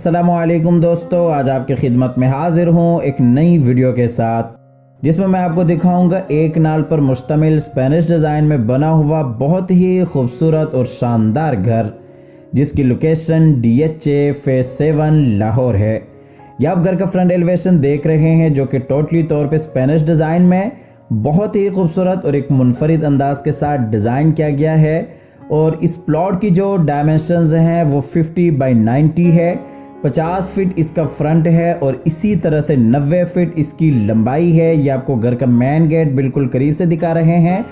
अस्सलामुअलैकुम दोस्तों, आज आपकी खिदमत में हाजिर हूँ एक नई वीडियो के साथ जिसमें मैं आपको दिखाऊंगा एक नाल पर मुश्तमिल स्पेनिश डिज़ाइन में बना हुआ बहुत ही खूबसूरत और शानदार घर जिसकी लोकेशन DHA फेज 7 लाहौर है। यह आप घर का फ्रंट एलिवेशन देख रहे हैं जो कि टोटली तौर पे स्पेनिश डिज़ाइन में बहुत ही खूबसूरत और एक मुनफरिद अंदाज के साथ डिज़ाइन किया गया है। और इस प्लॉट की जो डायमेंशंस हैं वो 50 बाई 90 है। 50 फीट इसका फ्रंट है और इसी तरह से 90 फीट इसकी लंबाई है। ये आपको घर का मेन गेट बिल्कुल करीब से दिखा रहे हैं।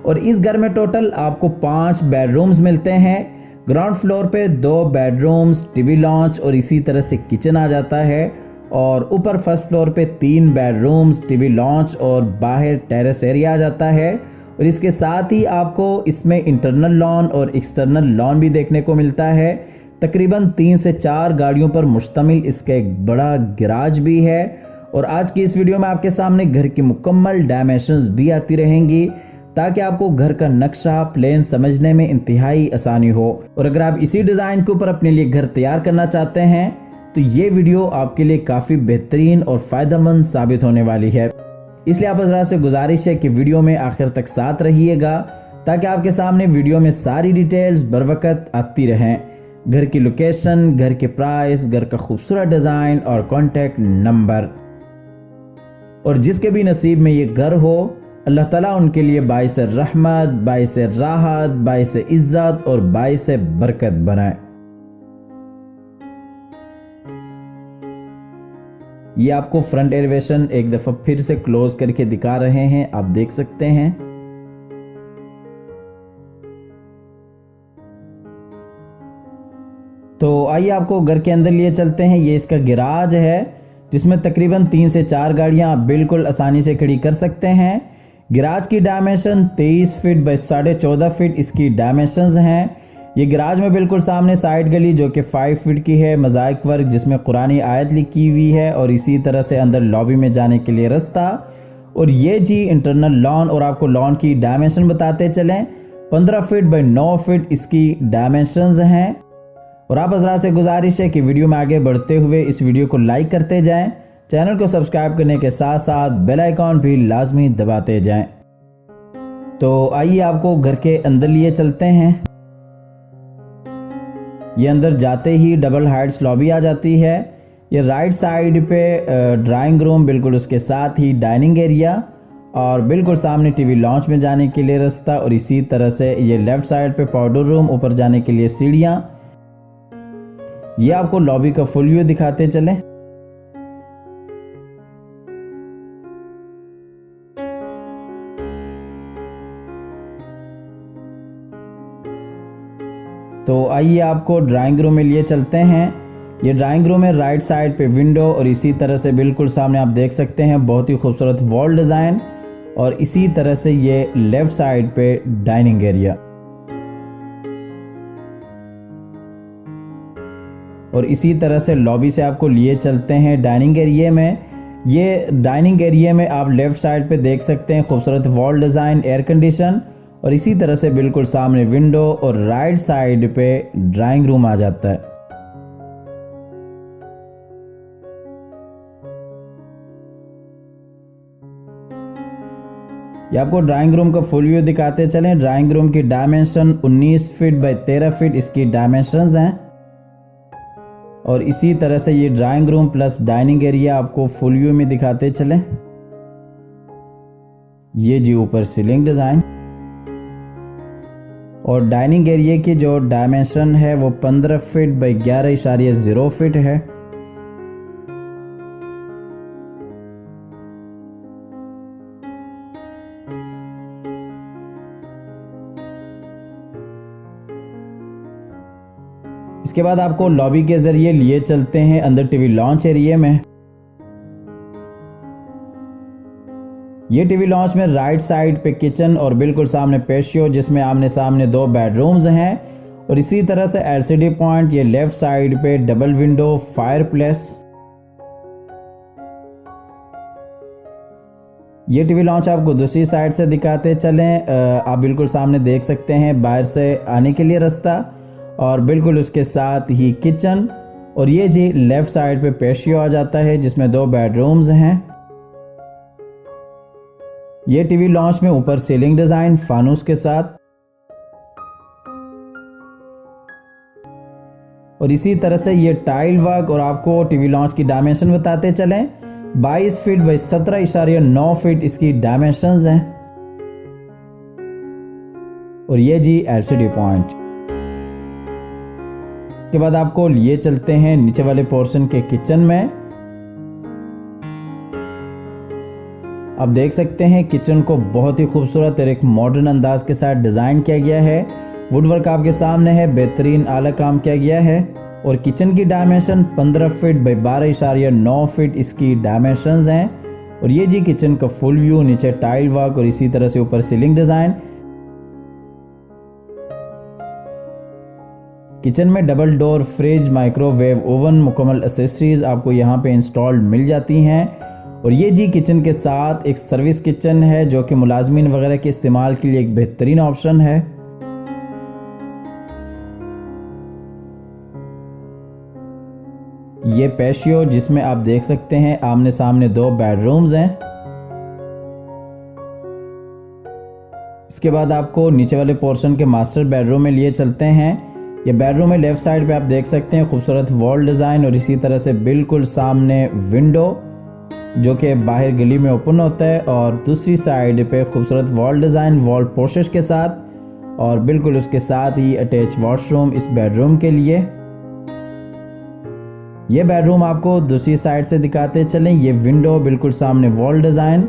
और इस घर में टोटल आपको 5 बेडरूम्स मिलते हैं। ग्राउंड फ्लोर पे 2 बेडरूम्स, टीवी लॉन्च और इसी तरह से किचन आ जाता है। और ऊपर फर्स्ट फ्लोर पे 3 बेडरूम्स, टीवी लॉन्च और बाहर टेरेस एरिया आ जाता है। और इसके साथ ही आपको इसमें इंटरनल लॉन और एक्सटर्नल लॉन भी देखने को मिलता है। तकरीबन 3 से 4 गाड़ियों पर मुश्तमिल इसका एक बड़ा गैराज भी है। और आज की इस वीडियो में आपके सामने घर की मुकम्मल डायमेंशंस भी आती रहेंगी ताकि आपको घर का नक्शा प्लान समझने में इंतहाई आसानी हो। और अगर आप इसी डिज़ाइन के ऊपर अपने लिए घर तैयार करना चाहते हैं तो ये वीडियो आपके लिए काफ़ी बेहतरीन और फ़ायदेमंद साबित होने वाली है। इसलिए आप हज़रात से गुजारिश है कि वीडियो में आखिर तक साथ रहिएगा ताकि आपके सामने वीडियो में सारी डिटेल्स बर वक्त आती रहें। घर की लोकेशन, घर के प्राइस, घर का खूबसूरत डिज़ाइन और कॉन्टैक्ट नंबर। और जिसके भी नसीब में ये घर हो, अल्लाह ताला उनके लिए बाइस रहमत, बाइस राहत, बाइस इज्जत और बाइस बरकत बनाए। ये आपको फ्रंट एलिवेशन एक दफ़ा फिर से क्लोज करके दिखा रहे हैं, आप देख सकते हैं। तो आइए आपको घर के अंदर लिए चलते हैं। ये इसका गैराज है जिसमें तकरीबन 3 से 4 गाड़ियां आप बिल्कुल आसानी से खड़ी कर सकते हैं। गैराज की डायमेंशन 23 फीट बाई 14.5 फीट इसकी डायमेंशंस हैं। ये गैराज में बिल्कुल सामने साइड गली जो कि 5 फीट की है, मोज़ाइक वर्क जिसमें कुरानी आयत लिखी हुई है और इसी तरह से अंदर लॉबी में जाने के लिए रास्ता। और ये जी इंटरनल लॉन। और आपको लॉन की डायमेंशन बताते चलें, 15 फीट बाई 9 फीट इसकी डायमेंशंस हैं। और आप हज़रात से गुजारिश है कि वीडियो में आगे बढ़ते हुए इस वीडियो को लाइक करते जाएं, चैनल को सब्सक्राइब करने के साथ साथ बेल आइकॉन भी लाजमी दबाते जाएं। तो आइए आपको घर के अंदर लिए चलते हैं। ये अंदर जाते ही डबल हाइट्स लॉबी आ जाती है। ये राइट साइड पे ड्राइंग रूम, बिल्कुल उसके साथ ही डाइनिंग एरिया और बिल्कुल सामने टीवी लॉन्च में जाने के लिए रास्ता। और इसी तरह से ये लेफ्ट साइड पे पाउडर रूम, ऊपर जाने के लिए सीढ़ियाँ। ये आपको लॉबी का फुल व्यू दिखाते चलें। तो आइए आपको ड्राइंग रूम में लिए चलते हैं। ये ड्राइंग रूम है, राइट साइड पे विंडो और इसी तरह से बिल्कुल सामने आप देख सकते हैं बहुत ही खूबसूरत वॉल डिज़ाइन। और इसी तरह से ये लेफ्ट साइड पे डाइनिंग एरिया। और इसी तरह से लॉबी से आपको लिए चलते हैं डाइनिंग एरिया में। ये डाइनिंग एरिया में आप लेफ्ट साइड पे देख सकते हैं खूबसूरत वॉल डिज़ाइन, एयर कंडीशन और इसी तरह से बिल्कुल सामने विंडो और राइट साइड पे ड्राइंग रूम आ जाता है। ये आपको ड्राइंग रूम का फुल व्यू दिखाते चलें। ड्राइंग रूम की डायमेंशन 19 फीट बाई 13 फीट इसकी डायमेंशंस हैं। और इसी तरह से ये drawing room plus dining area आपको फुल व्यू में दिखाते चलें। ये जी ऊपर सीलिंग डिज़ाइन। और डाइनिंग एरिया की जो डायमेंशन है वो 15 फीट बाई 11.0 फीट है। इसके बाद आपको लॉबी के जरिए लिए चलते हैं अंदर टीवी लॉन्च एरिया में। ये टीवी लॉन्च में राइट साइड पे किचन और बिल्कुल सामने पेशियो जिसमें आमने सामने 2 बेडरूम्स हैं। और इसी तरह से LCD पॉइंट, ये लेफ्ट साइड पे डबल विंडो, फायरप्लेस। ये टीवी लॉन्च आपको दूसरी साइड से दिखाते चलें। आप बिल्कुल सामने देख सकते हैं बाहर से आने के लिए रास्ता और बिल्कुल उसके साथ ही किचन और ये जी लेफ्ट साइड पे पेशियो आ जाता है जिसमें 2 बेडरूम्स हैं। ये टीवी लॉन्च में ऊपर सीलिंग डिजाइन फानूस के साथ, और इसी तरह से ये टाइल वर्क। और आपको टीवी लॉन्च की डायमेंशन बताते चलें, 22 फीट बाई 17.9 फीट इसकी डायमेंशंस हैं। और ये जी एलसीडी पॉइंट। के बाद आपको लिए चलते हैं नीचे वाले पोर्शन के किचन में। आप देख सकते हैं किचन को बहुत ही खूबसूरत और एक मॉडर्न अंदाज के साथ डिजाइन किया गया है। वुडवर्क आपके सामने है, बेहतरीन आला काम किया गया है। और किचन की डायमेंशन 15 फीट बाई 12.9 फीट इसकी डायमेंशंस हैं। और ये जी किचन का फुल व्यू, नीचे टाइल वर्क और इसी तरह से ऊपर सीलिंग डिजाइन। किचन में double door fridge, microwave oven, मुकम्मल एसेसरीज आपको यहाँ पे इंस्टॉल्ड मिल जाती हैं। और ये जी किचन के साथ एक सर्विस किचन है जो कि मुलाजमीन वगैरह के इस्तेमाल के लिए एक बेहतरीन ऑप्शन है। ये पेशियो जिसमें आप देख सकते हैं आमने सामने 2 बेडरूम्स हैं। इसके बाद आपको नीचे वाले पोर्शन के मास्टर बेडरूम में लिए चलते हैं। ये बेडरूम में लेफ्ट साइड पे आप देख सकते हैं खूबसूरत वॉल डिज़ाइन और इसी तरह से बिल्कुल सामने विंडो जो कि बाहर गली में ओपन होता है, और दूसरी साइड पे खूबसूरत वॉल डिज़ाइन वॉल पोर्शेस के साथ, और बिल्कुल उसके साथ ही अटैच वॉशरूम इस बेडरूम के लिए। ये बेडरूम आपको दूसरी साइड से दिखाते चलें। ये विंडो, बिल्कुल सामने वॉल डिज़ाइन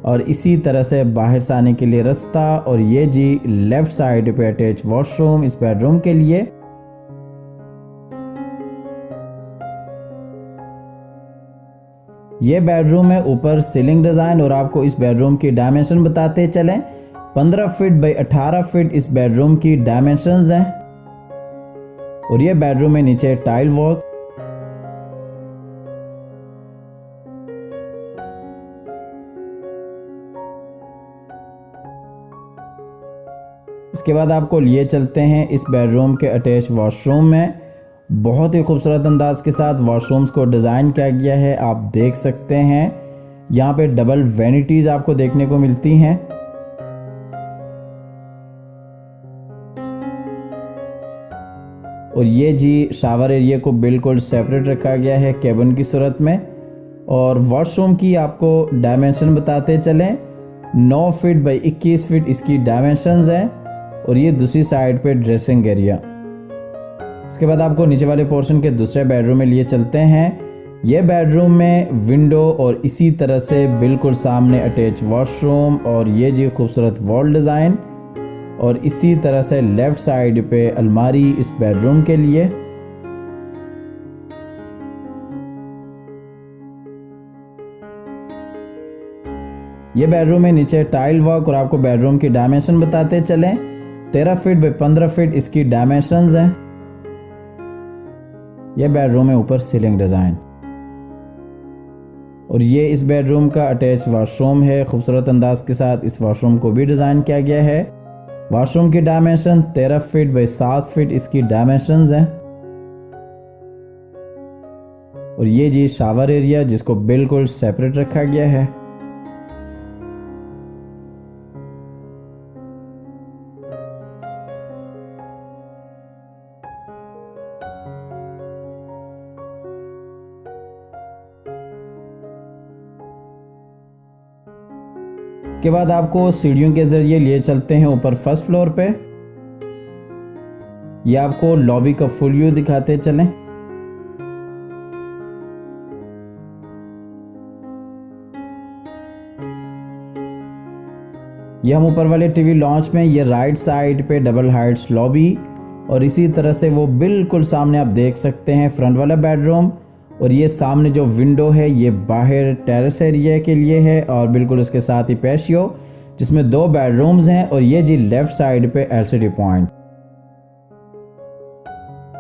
और इसी तरह से बाहर से आने के लिए रास्ता। और ये जी लेफ्ट साइड पे अटैच वॉशरूम इस बेडरूम के लिए। ये बेडरूम है ऊपर सीलिंग डिजाइन। और आपको इस बेडरूम की डायमेंशन बताते चलें, 15 फीट बाई 18 फीट इस बेडरूम की डायमेंशंस हैं। और ये बेडरूम में नीचे टाइल वर्क। इसके बाद आपको लिए चलते हैं इस बेडरूम के अटैच वॉशरूम में। बहुत ही खूबसूरत अंदाज के साथ वॉशरूम्स को डिज़ाइन किया गया है। आप देख सकते हैं यहाँ पे डबल वैनिटीज आपको देखने को मिलती हैं। और ये जी शावर एरिया को बिल्कुल सेपरेट रखा गया है केबिन की सूरत में। और वॉशरूम की आपको डायमेंशन बताते चलें, 9 फीट बाई 21 फीट इसकी डायमेंशंस हैं। और ये दूसरी साइड पे ड्रेसिंग एरिया। इसके बाद आपको नीचे वाले पोर्शन के दूसरे बेडरूम में लिए चलते हैं। ये बेडरूम में विंडो और इसी तरह से बिल्कुल सामने अटैच वॉशरूम और ये जी खूबसूरत वॉल डिज़ाइन और इसी तरह से लेफ्ट साइड पे अलमारी इस बेडरूम के लिए। ये बेडरूम में नीचे टाइल वर्क और आपको बेडरूम की डायमेंशन बताते चलें, 13 फीट बाई 15 फीट इसकी डायमेंशंस हैं। यह बेडरूम है ऊपर सीलिंग डिज़ाइन और ये इस बेडरूम का अटैच वॉशरूम है। खूबसूरत अंदाज के साथ इस वॉशरूम को भी डिज़ाइन किया गया है। वॉशरूम की डायमेंशन 13 फीट बाई 7 फीट इसकी डायमेंशंस हैं। और ये जी शावर एरिया जिसको बिल्कुल सेपरेट रखा गया है। के बाद आपको सीढ़ियों के जरिए लिए चलते हैं ऊपर फर्स्ट फ्लोर पे। ये आपको लॉबी का फुल व्यू दिखाते चलें। ये हम ऊपर वाले टीवी लॉन्च में ये राइट साइड पे डबल हाइट्स लॉबी और इसी तरह से वो बिल्कुल सामने आप देख सकते हैं फ्रंट वाला बेडरूम। और ये सामने जो विंडो है ये बाहर टेरेस एरिया के लिए है और बिल्कुल उसके साथ ही पैशियो जिसमें 2 बेडरूम्स हैं। और ये जी लेफ्ट साइड पे एलसीडी पॉइंट।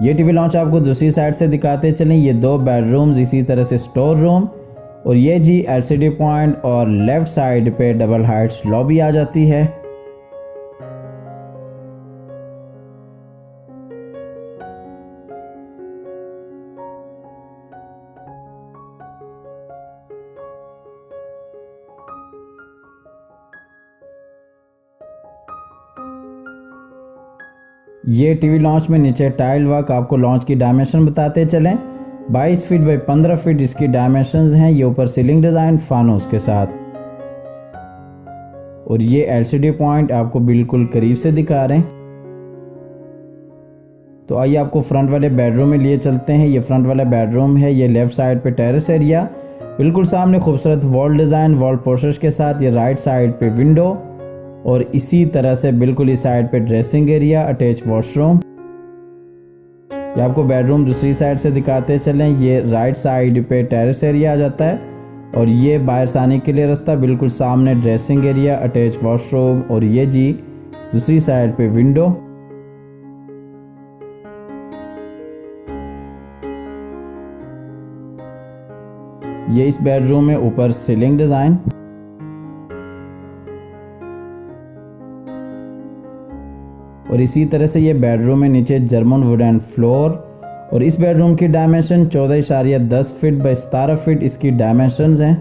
ये टीवी लॉन्च आपको दूसरी साइड से दिखाते चलें। ये 2 बेडरूम्स इसी तरह से स्टोर रूम और ये जी एलसीडी पॉइंट और लेफ्ट साइड पे डबल हाइट्स लॉबी आ जाती है। ये टीवी लॉन्च में नीचे टाइल वर्क आपको लॉन्च की डायमेंशन बताते चलें। 22 फीट बाई 15 फीट इसकी डायमेंशंस हैं। ये ऊपर सीलिंग डिज़ाइन फानूस के साथ, और ये एलसीडी पॉइंट आपको बिल्कुल करीब से दिखा रहे हैं। तो आइए आपको फ्रंट वाले बेडरूम में लिए चलते हैं। ये फ्रंट वाला बेडरूम है। ये लेफ्ट साइड पे टेरेस एरिया, बिल्कुल सामने खूबसूरत वॉल डिज़ाइन वॉल पोर्शेस के साथ। ये राइट साइड पे विंडो, और इसी तरह से बिल्कुल इस साइड पे ड्रेसिंग एरिया, अटैच वॉशरूम। ये आपको बेडरूम दूसरी साइड से दिखाते चलें। ये राइट साइड पे टेरेस एरिया आ जाता है, और ये बाहर से आने के लिए रास्ता, बिल्कुल सामने ड्रेसिंग एरिया, अटैच वॉशरूम, और ये जी दूसरी साइड पे विंडो। ये इस बेडरूम में ऊपर सीलिंग डिज़ाइन, और इसी तरह से ये बेडरूम में नीचे जर्मन वुडन फ्लोर, और इस बेडरूम की डायमेंशन 14.10 फीट बाई 17 फीट इसकी डायमेंशंस हैं।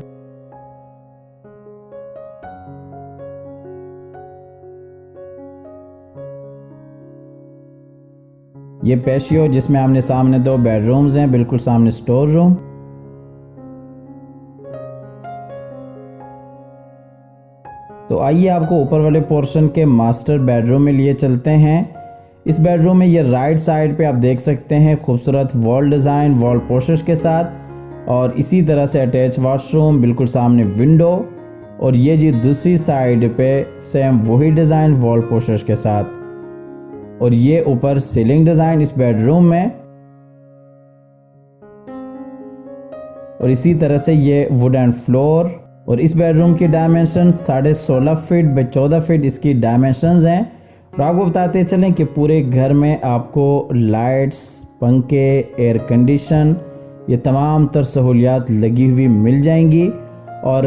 ये पेशियो जिसमें आमने सामने 2 बेडरूम्स हैं, बिल्कुल सामने स्टोर रूम। तो आइए आपको ऊपर वाले पोर्शन के मास्टर बेडरूम में लिए चलते हैं। इस बेडरूम में ये राइट साइड पे आप देख सकते हैं खूबसूरत वॉल डिज़ाइन वॉल पोर्शेस के साथ, और इसी तरह से अटैच वॉशरूम, बिल्कुल सामने विंडो, और ये जी दूसरी साइड पे सेम वही डिज़ाइन वॉल पोर्शेस के साथ, और ये ऊपर सीलिंग डिज़ाइन इस बेडरूम में, और इसी तरह से ये वुडन फ्लोर। और इस बेडरूम की डायमेंशन 16.5 फीट बाई 14 फीट इसकी डायमेंशंस हैं। और आपको बताते चलें कि पूरे घर में आपको लाइट्स, पंखे, एयर कंडीशन, ये तमाम तर सहूलियात लगी हुई मिल जाएंगी, और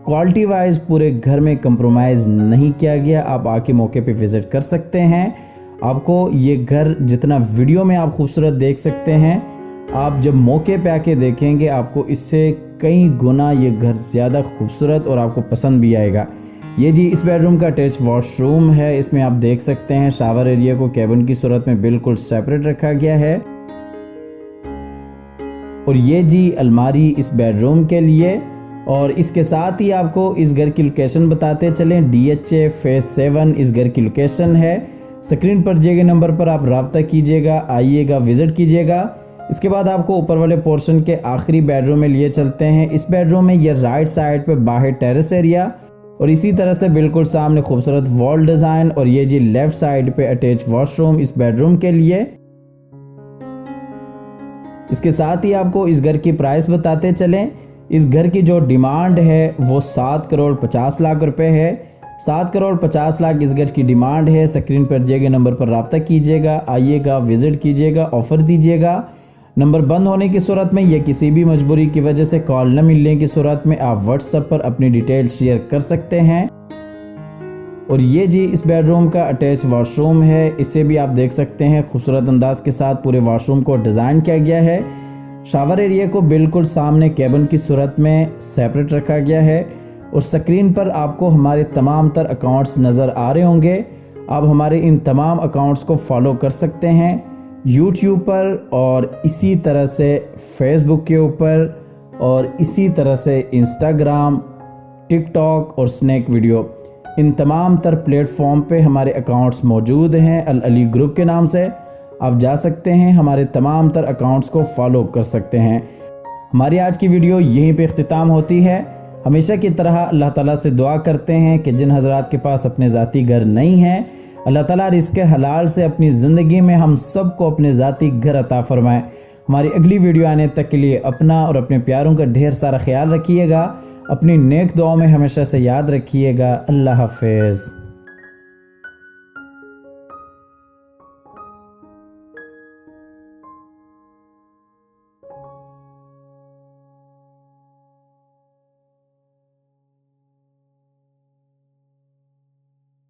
क्वालिटी वाइज पूरे घर में कंप्रोमाइज़ नहीं किया गया। आप आके मौके पे विज़िट कर सकते हैं। आपको ये घर जितना वीडियो में आप खूबसूरत देख सकते हैं, आप जब मौके पे आके देखेंगे आपको इससे कई गुना ये घर ज़्यादा खूबसूरत और आपको पसंद भी आएगा। ये जी इस बेडरूम का अटैच वॉशरूम है। इसमें आप देख सकते हैं शावर एरिया को केबिन की सूरत में बिल्कुल सेपरेट रखा गया है, और ये जी अलमारी इस बेडरूम के लिए। और इसके साथ ही आपको इस घर की लोकेशन बताते चलें। DHA फेज 7 इस घर की लोकेशन है। स्क्रीन पर दिए गए नंबर पर आप रब्ता कीजिएगा, आइएगा, विजिट कीजिएगा। इसके बाद आपको ऊपर वाले पोर्शन के आखिरी बेडरूम में लिए चलते हैं। इस बेडरूम में ये राइट साइड पे बाहर टेरेस एरिया, और इसी तरह से बिल्कुल सामने खूबसूरत वॉल डिज़ाइन, और ये जी लेफ्ट साइड पे अटैच वॉशरूम इस बेडरूम के लिए। इसके साथ ही आपको इस घर की प्राइस बताते चलें। इस घर की जो डिमांड है वो 7 करोड़ 50 लाख रुपए है। 7 करोड़ 50 लाख इस घर की डिमांड है। स्क्रीन पर दिए गए नंबर पर रब्ता कीजिएगा, आइएगा, विजिट कीजिएगा, ऑफर दीजिएगा। नंबर बंद होने की सूरत में या किसी भी मजबूरी की वजह से कॉल न मिलने की सूरत में आप व्हाट्सएप पर अपनी डिटेल शेयर कर सकते हैं। और ये जी इस बेडरूम का अटैच वॉशरूम है। इसे भी आप देख सकते हैं खूबसूरत अंदाज के साथ पूरे वॉशरूम को डिज़ाइन किया गया है। शावर एरिया को बिल्कुल सामने केबिन की सूरत में सेपरेट रखा गया है, और स्क्रीन पर आपको हमारे तमाम तर अकाउंट्स नज़र आ रहे होंगे। आप हमारे इन तमाम अकाउंट्स को फॉलो कर सकते हैं YouTube पर, और इसी तरह से Facebook के ऊपर, और इसी तरह से Instagram, TikTok और स्नैक वीडियो, इन तमाम तर प्लेटफॉर्म पे हमारे अकाउंट्स मौजूद हैं। अल अली ग्रुप के नाम से आप जा सकते हैं, हमारे तमाम तर अकाउंट्स को फॉलो कर सकते हैं। हमारी आज की वीडियो यहीं पे इख्तिताम होती है। हमेशा की तरह अल्लाह ताला से दुआ करते हैं कि जिन हजरात के पास अपने ज़ाती घर नहीं हैं, अल्लाह ताला रिज़्क़ हलाल से अपनी ज़िंदगी में हम सबको अपने ज़ाती घर अता फरमाए। हमारी अगली वीडियो आने तक के लिए अपना और अपने प्यारों का ढेर सारा ख्याल रखिएगा। अपनी नेक दुआओं में हमेशा से याद रखिएगा। अल्लाह हाफ़िज़।